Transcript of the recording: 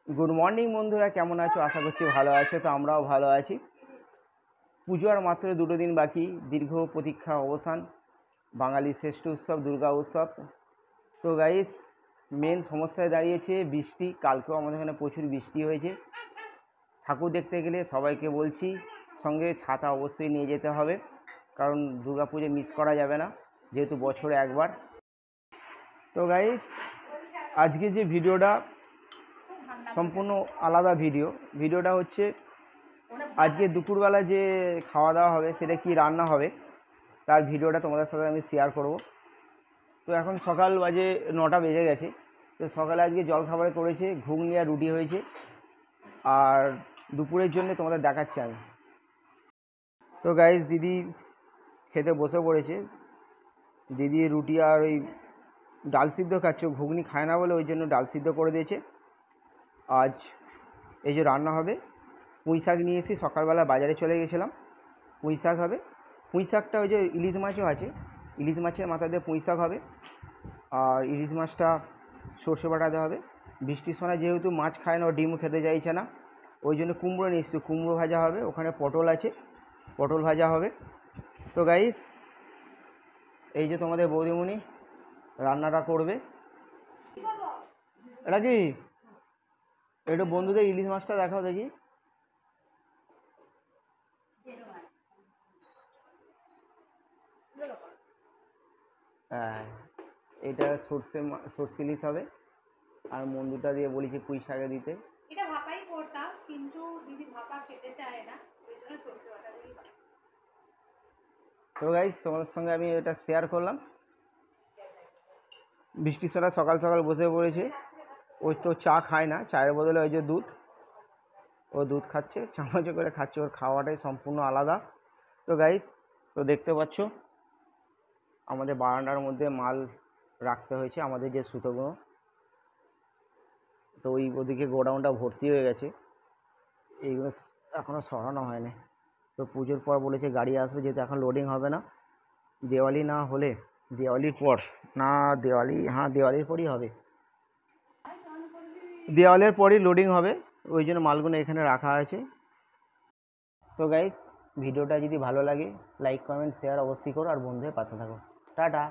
Good morning বন্ধুরা, কেমন আছো? আশা করছি ভালো আছো। তো আমরাও ভালো আছি। পুজো আর মাত্র 2 দিন বাকি, দীর্ঘ প্রতীক্ষার অবসান, বাঙালির শ্রেষ্ঠ উৎসব দুর্গা উৎসব। তো গাইস, মেন সমস্যায় দাঁড়িয়েছে বৃষ্টি। কালকেও আমাদের এখানে প্রচুর বৃষ্টি হয়েছে। ঠাকুর দেখতে গেলে সবাইকে বলছি সঙ্গে ছাতা অবশ্যই নিয়ে যেতে হবে, কারণ দুর্গা পুজো মিস করা যাবে না, যেহেতু বছরে একবার। তো গাইস, আজকে যে ভিডিওটা সম্পূর্ণ আলাদা ভিডিওটা হচ্ছে আজকে দুপুরবেলা যে খাওয়া দাওয়া হবে, সেটা কি রান্না হবে তার ভিডিওটা তোমাদের সাথে আমি শেয়ার করব। তো এখন সকাল বাজে 9টা বেজে গেছে। তো সকালে আজকে জলখাবারে করেছে ঘুগনি আর রুটি হয়েছে, আর দুপুরের জন্য তোমাদের দেখাচ্ছি আমি। তো গাইস, দিদি খেতে বসে পড়েছে। দিদি রুটি আর ওই ডাল সিদ্ধ খাচ্ছে, ঘুগনি খায় না বলে ওই জন্য ডাল সিদ্ধ করে দিয়েছে। আজ এই যে রান্না হবে, পুঁই শাক নিয়ে এসে সকালবেলা বাজারে চলে গেছিলাম, পুঁই শাক হবে। পুঁই শাকটা ওই যে ইলিশ মাছও আছে, ইলিশ মাছের মাথা দিয়ে পুঁই শাক হবে। আর ইলিশ মাছটা সর্ষে বাটাতে হবে। বৃষ্টির সময় যেহেতু মাছ খায় না, ডিম খেতে চাইছে না, ওই জন্য কুমড়ো নিয়ে এসছি, কুমড়ো ভাজা হবে। ওখানে পটল আছে, পটল ভাজা হবে। তো গাইস, এই যে তোমাদের বৌদিমণি রান্নাটা করবে। এটা কি, একটু বন্ধুদের ইলিশ মাছটা দেখাও দেখি। হ্যাঁ, এটা সর্ষে ইলিশ হবে। আর মন্দুটা দিয়ে বলেছি পুঁই শাকে দিতে। এটা ভাপাই করতাম, কিন্তু দিদি ভাপা খেতে চায় না, ওই জন্য সরষে বাটা দিই। তো গাইস, তোমাদের সঙ্গে আমি এটা শেয়ার করলাম। বৃষ্টির সময় সকাল সকাল বসে পড়েছে। ওই তো চা খায় না, চায়ের বদলে ওই যে দুধ, ও দুধ খাচ্ছে, চামচে করে খাচ্ছে। ওর খাওয়াটাই সম্পূর্ণ আলাদা। তো গাইস, তো দেখতে পাচ্ছ আমাদের বারান্দার মধ্যে মাল রাখতে হয়েছে, আমাদের যে সুতোগুলো। তো ওদিকে গোডাউনটা ভর্তি হয়ে গেছে, এইগুলো এখনও সরানো হয়নি। তো পুজোর পর বলেছে গাড়ি আসবে, যেহেতু এখন লোডিং হবে না। দিওয়ালি না হলে দিওয়ালির পর, না দিওয়ালি, হ্যাঁ দিওয়ালির পরই হবে, দেওয়ালের পরই লোডিং হবে। ওই জন্য মালগুলো এখানে রাখা আছে। তো গাইস, ভিডিওটা যদি ভালো লাগে লাইক কমেন্ট শেয়ার অবশ্যই করো, আর বন্ধুদের পাশে থাকো। টাটা।